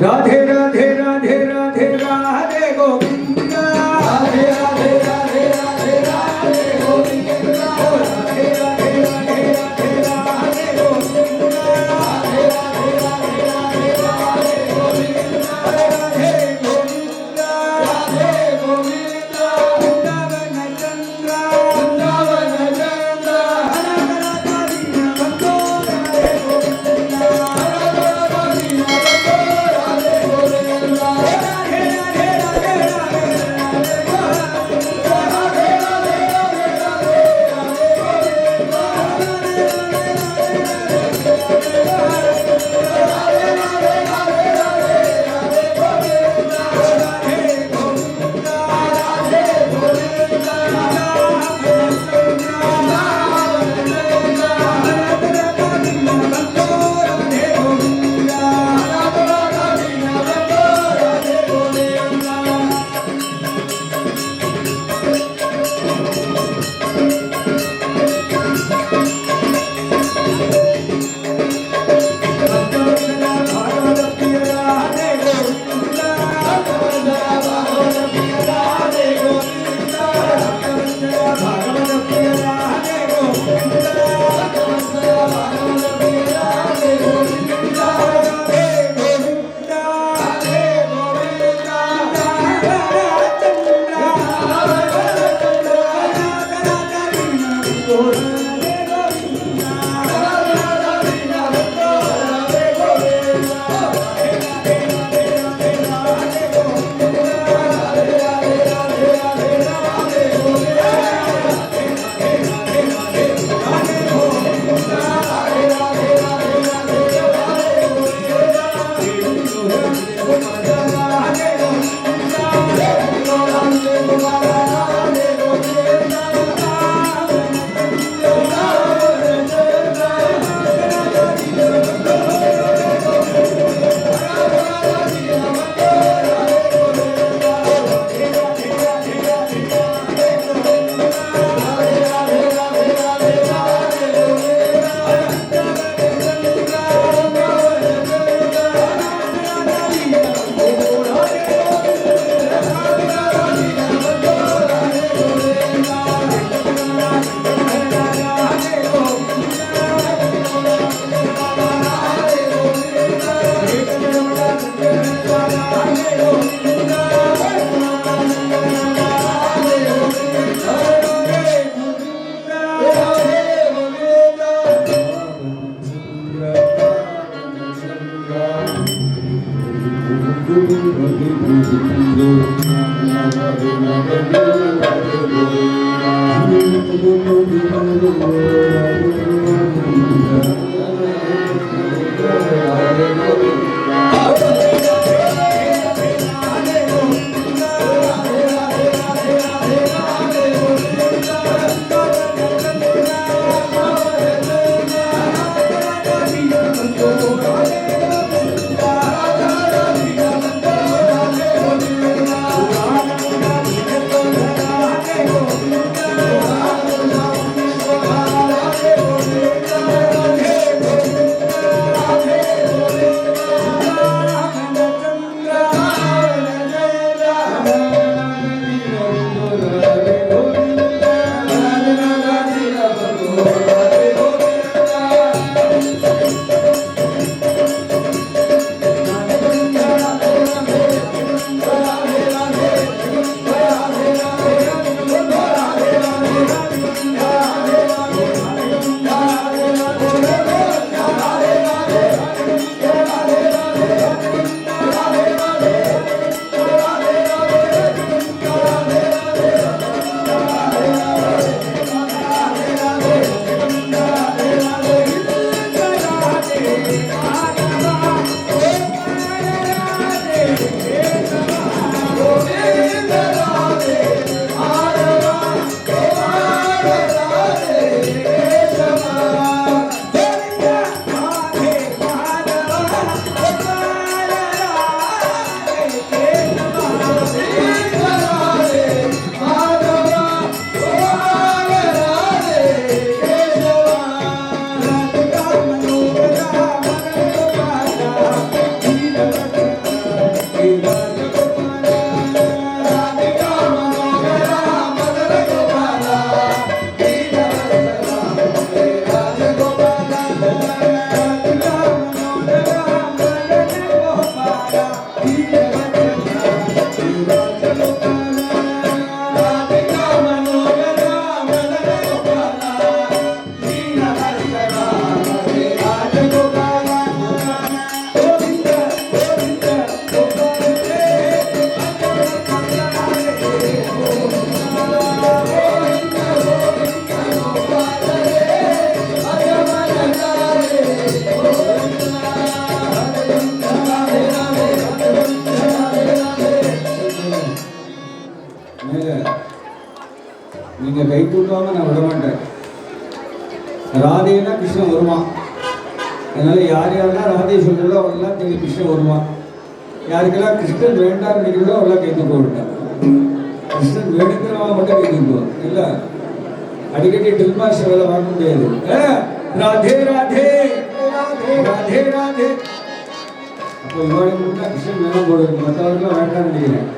राधे राधे राधे राधे राधे गोविंद राधे राधे राधे राधे राधे गोविंद राधे राधे राधे राधे राधे गोविंद राधे राधे राधे राधे राधे गोविंद राधे गोविंद राधे गोविंद वृंदावन चंद्र वृंदावन चंद्र சொல்லுவாங்க, நான் விட மாட்டேன். ராதேனா கிருஷ்ணன் வருவான். அதனால யார் யாரெல்லாம் ராதே சொல்கிறதோ அவரெல்லாம் தெரியும் கிருஷ்ணன் வருவான். யாருக்கெல்லாம் கிருஷ்ணன் வேண்டாம் நினைக்கிறதோ அவெல்லாம் கேட்டு போவிட்டான். கிருஷ்ணன் வேணுங்கிறவங்க மட்டும் கேட்டுக்குவோம். இல்லை அடிக்கடி டில்மாஷ் வேலை வாங்க முடியாது. ராதே ராதே ராதே ராதே ராதே. அப்போ இவாளுக்கு மட்டும் கிருஷ்ணன் வேணாம் போடுறது, மற்றவர்களும் வேண்டாம் நினைக்கிறேன்.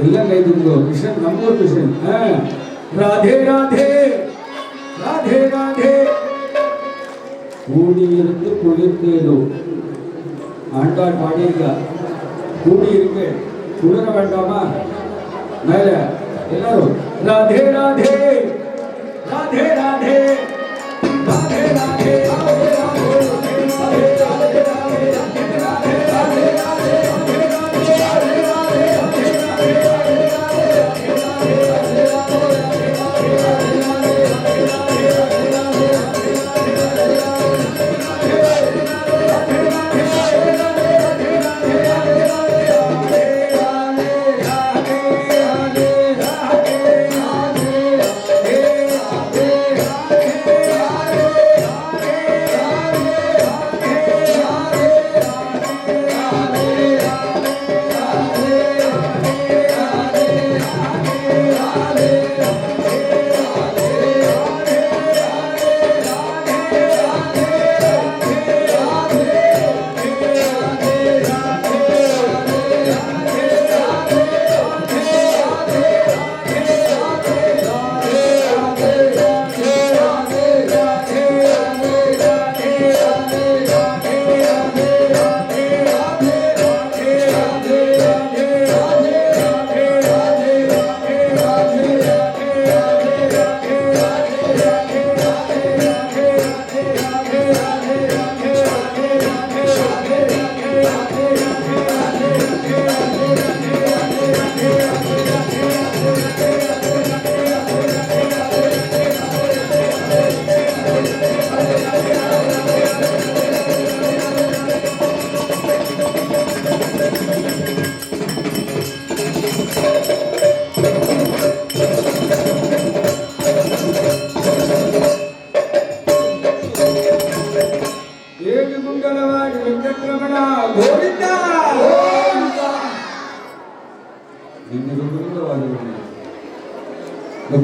எல்லாம் கை தூக்குவோம். கிருஷ்ணன் நம்ம ஒரு கிருஷ்ணன். ராதே ராதே ராதே ராதே. கூடியிருந்து குளிர்ந்தேதோ ஆண்டாள் பாடியிருக்கா. கூடியிருக்கு குளிர வேண்டாமா? மேல எல்லாரும் ராதே ராதே ராதே ராதே ராதே ராதே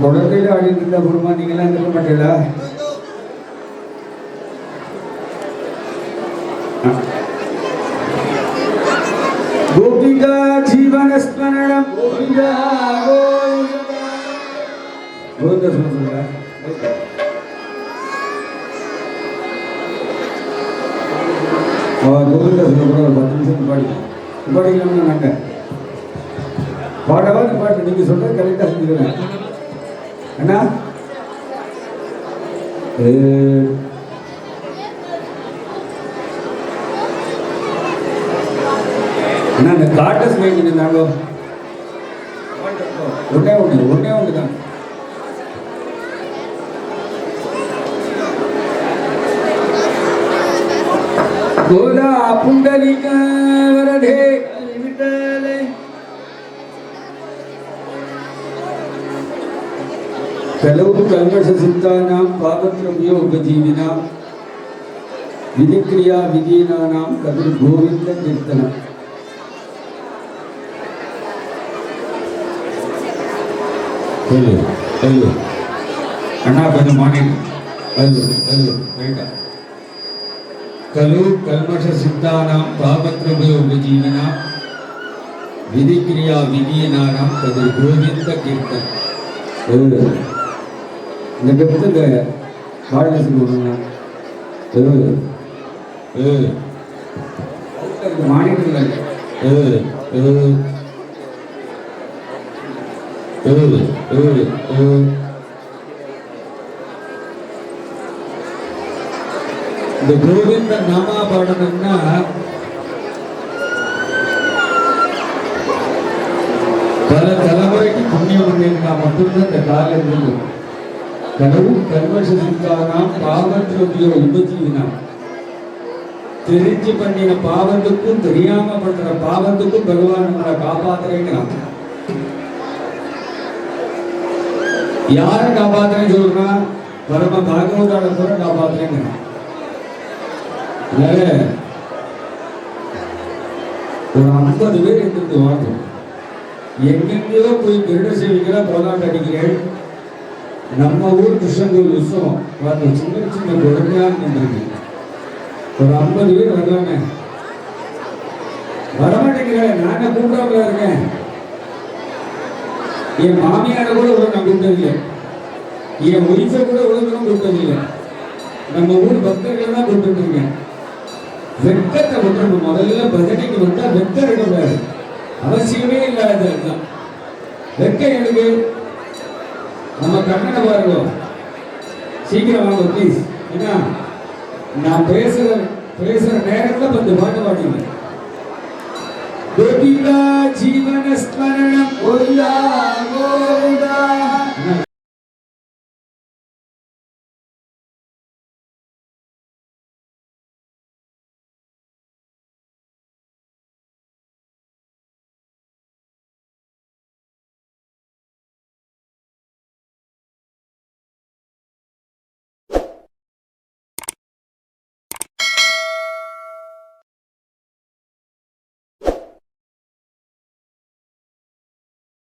குழந்தையில ஆடிட்டு இருந்தா குடும்பம் நீங்களாம் இருக்க மாட்டீங்களா? கோபிகா ஜீவன ஸ்மரணம் கோவிந்தா கோவிந்தா சொல்லுங்க. கோவிந்தா சொல்ல ஒரு 10 நிமிஷம் பாடிக்கலாம்னு நாங்க பாடவா பாட்டு நீங்க சொல்ற கரெக்டா செஞ்சுக்கிறேன். அண்ணா அண்ணா இந்த காட்டஸ் வேண்டியிருந்தாங்க ஒன்னே ஒன்று தான். கோலா புண்டலிக வரதே कलौ कल्मषसिद्धानां पापद्रव्योपजीविनां विधिक्रिया विधीनानां कविर्गोविन्द कीर्तनम्. हेलो अण्णा கொஞ்சம் மார்னிங் हेलो ரைட்டா. कलौ कल्मषसिद्धानां पापद्रव्योपजीविनां विधिक्रिया विधीनानां कविर्गोविन्द कीर्तनम्. இந்த பெற்ற காலேஜ் போடுங்க மாநில இந்த கோவிந்த நாமா பாடணும்னா பல தலைமுறைக்கு புண்ணியம் பண்ணியிருந்தா மட்டும்தான் இந்த காலேஜ் கனவு கர்மசித்தானாம் பாவத்திரவியோ உபஜீவினாம். தெரிஞ்சு பண்ணின பாவத்துக்கும் தெரியாம பண்ற பாவத்துக்கும் பகவான் நம்மளை காப்பாத்துறேங்கிறான். யாரை காப்பாத்துறேன்னு சொல்றான்? பரம பாகவதால கூட காப்பாத்துறேங்க. ஒரு 50 பேர் எடுத்து வாங்கும். எங்கெங்கயோ போய் திருட சேவிக்கலாம் போராட்டம் அடிக்கிறேன். நம்ம ஊர் கிருஷ்ணன் உற்சவம் பார்த்து சின்ன சின்ன குழந்தையான்னு இருக்கு. ஒரு 50 பேர் வரலாங்க. வரமாட்டேங்கிறேன். நானே கூப்பிடாமல இருக்கேன். என் மாமியார கூட உடனே நான் கூப்பிட்டதில்லை. என் ஒய்ஃபை கூட உடனே கூப்பிட்டதில்லை. நம்ம ஊர் பக்தர்களை தான் கூப்பிட்டு இருக்கேன். வெக்கத்தை விட்டுறணும். முதல்ல பஜனைக்கு வந்தா வெக்கம் இருக்கக்கூடாது. அவசியமே இல்லாத வெக்கம் எனக்கு. நம்ம கண்ணனை பாருங்க. சீக்கிரம் வாங்க ப்ளீஸ். ஏன்னா நான் பேசுற நேரத்தில் 10 பாட்டு பாடுங்க. கோபிகா ஜீவன ஸ்மரணம் கோவிந்தா கோவிந்தா